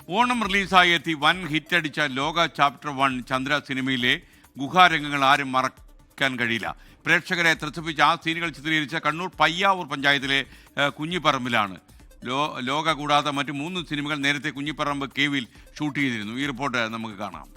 ഓണം റിലീസായി എത്തി വൻ ഹിറ്റടിച്ച ലോക ചാപ്റ്റർ 1 ചന്ദ്ര സിനിമയിലെ ഗുഹാരംഗങ്ങൾ ആരും മറക്കാൻ കഴിയില്ല. പ്രേക്ഷകരെ ത്രസിപ്പിച്ച ആ സീനുകൾ ചിത്രീകരിച്ച കണ്ണൂർ പയ്യാവൂർ പഞ്ചായത്തിലെ കുഞ്ഞിപ്പറമ്പിലാണ്. ലോക കൂടാതെ മറ്റു 3 സിനിമകൾ നേരത്തെ കുഞ്ഞിപ്പറമ്പ് കേവിൽ ഷൂട്ട് ചെയ്തിരുന്നു. ഈ റിപ്പോർട്ട് നമുക്ക് കാണാം.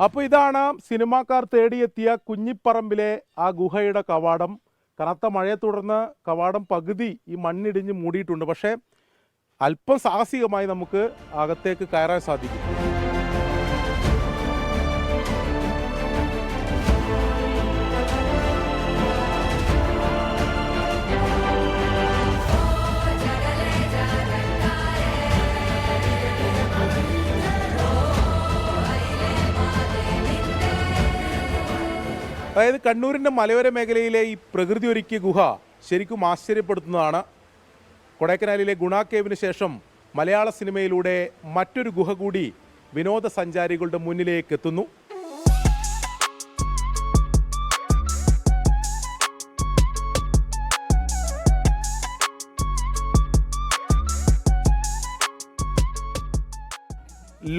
അപ്പോൾ ഇതാണ് സിനിമാക്കാർ തേടിയെത്തിയ കുഞ്ഞിപ്പറമ്പിലെ ആ ഗുഹയുടെ കവാടം. കനത്ത മഴയെ തുടർന്ന് കവാടം പകുതി ഈ മണ്ണിടിഞ്ഞ് മൂടിയിട്ടുണ്ട്. പക്ഷേ അല്പം സാഹസികമായി നമുക്ക് അകത്തേക്ക് കയറാൻ സാധിക്കും. അതായത് കണ്ണൂരിൻ്റെ മലയോര മേഖലയിലെ ഈ പ്രകൃതി ഒരുക്കിയ ഗുഹ ശരിക്കും ആശ്ചര്യപ്പെടുത്തുന്നതാണ്. കൊടൈക്കനാലിലെ ഗുണ കേവിന് ശേഷം മലയാള സിനിമയിലൂടെ മറ്റൊരു ഗുഹ കൂടി വിനോദസഞ്ചാരികളുടെ മുന്നിലേക്ക് എത്തുന്നു.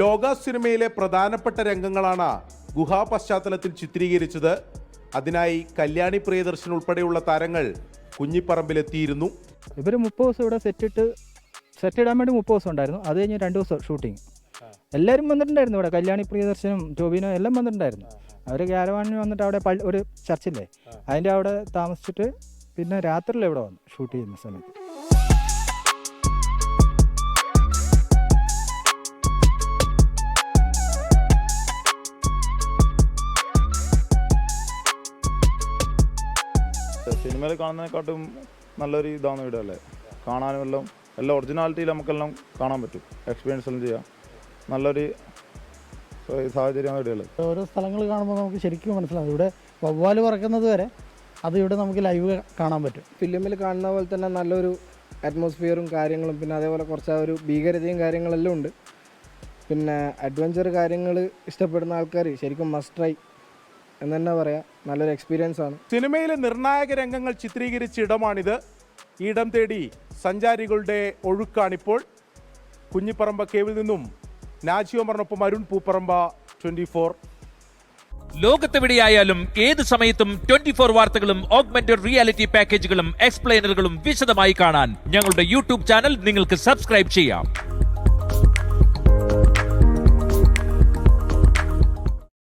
ലോക സിനിമയിലെ പ്രധാനപ്പെട്ട രംഗങ്ങളാണ് ഗുഹാ പശ്ചാത്തലത്തിൽ ചിത്രീകരിച്ചത്. അതിനായി കല്യാണി പ്രിയദർശൻ ഉൾപ്പെടെയുള്ള താരങ്ങൾ കുഞ്ഞിപ്പറമ്പിലെത്തിയിരുന്നു. ഇവർ 30 ദിവസം ഇവിടെ സെറ്റ് ഇടാൻ വേണ്ടി 30 ദിവസം ഉണ്ടായിരുന്നു. അത് കഴിഞ്ഞ് 2 ദിവസം ഷൂട്ടിങ്. എല്ലാവരും വന്നിട്ടുണ്ടായിരുന്നു ഇവിടെ. കല്യാണി പ്രിയദർശനും ടോബിനോ എല്ലാം വന്നിട്ടുണ്ടായിരുന്നു. അവർ ക്യാരവാനിന് വന്നിട്ട് അവിടെ ഒരു ചർച്ചില്ലേ അതിൻ്റെ അവിടെ താമസിച്ചിട്ട് പിന്നെ രാത്രിയിൽ ഇവിടെ വന്നു ഷൂട്ട് ചെയ്യുന്ന സമയത്ത്. സിനിമയിൽ കാണുന്നതിനെക്കാട്ടും നല്ലൊരു ഇതാണ് ഇവിടെ അല്ലേ. കാണാനും എല്ലാം ഒറിജിനാലിറ്റിയിൽ നമുക്കെല്ലാം കാണാൻ പറ്റും. എക്സ്പീരിയൻസ് എല്ലാം ചെയ്യാം. നല്ലൊരു സാഹചര്യമാണ് ഇവിടെയുള്ളത്. ഓരോ സ്ഥലങ്ങൾ കാണുമ്പോൾ നമുക്ക് ശരിക്കും മനസ്സിലാവും. ഇവിടെ വവ്വാല് പറക്കുന്നത് വരെ അത് ഇവിടെ നമുക്ക് ലൈവ് കാണാൻ പറ്റും. ഫിലിമിൽ കാണുന്ന പോലെ തന്നെ നല്ലൊരു അറ്റ്മോസ്ഫിയറും കാര്യങ്ങളും പിന്നെ അതേപോലെ കുറച്ച് ഒരു ഭീകരതയും കാര്യങ്ങളെല്ലാം ഉണ്ട്. പിന്നെ അഡ്വഞ്ചർ കാര്യങ്ങൾ ഇഷ്ടപ്പെടുന്ന ആൾക്കാർ ശരിക്കും മസ്റ്റ് ട്രൈ എന്ന് തന്നെ പറയാം. നല്ലൊരു എക്സ്പീരിയൻസ് ആണ്. സിനിമയിലെ നിർണായക രംഗങ്ങൾ ചിത്രീകരിച്ച ഇടമാണിത്. ഈ ഇടം തേടി സഞ്ചാരികളുടെ ഒഴുക്കാണിപ്പോൾ. കുഞ്ഞിപ്പറമ്പ കേവിൽ നിന്നും നാജിയോമറിനൊപ്പം അരുൺ പൂപ്പറമ്പ, 24. ലോകത്തെവിടെയായാലും ഏത് സമയത്തും 24 വാർത്തകളും ഓഗ്മെന്റഡ് റിയാലിറ്റി പാക്കേജുകളും എക്സ്പ്ലെയിനറുകളും വിശദമായി കാണാൻ ഞങ്ങളുടെ യൂട്യൂബ് ചാനൽ നിങ്ങൾക്ക് സബ്സ്ക്രൈബ് ചെയ്യാം.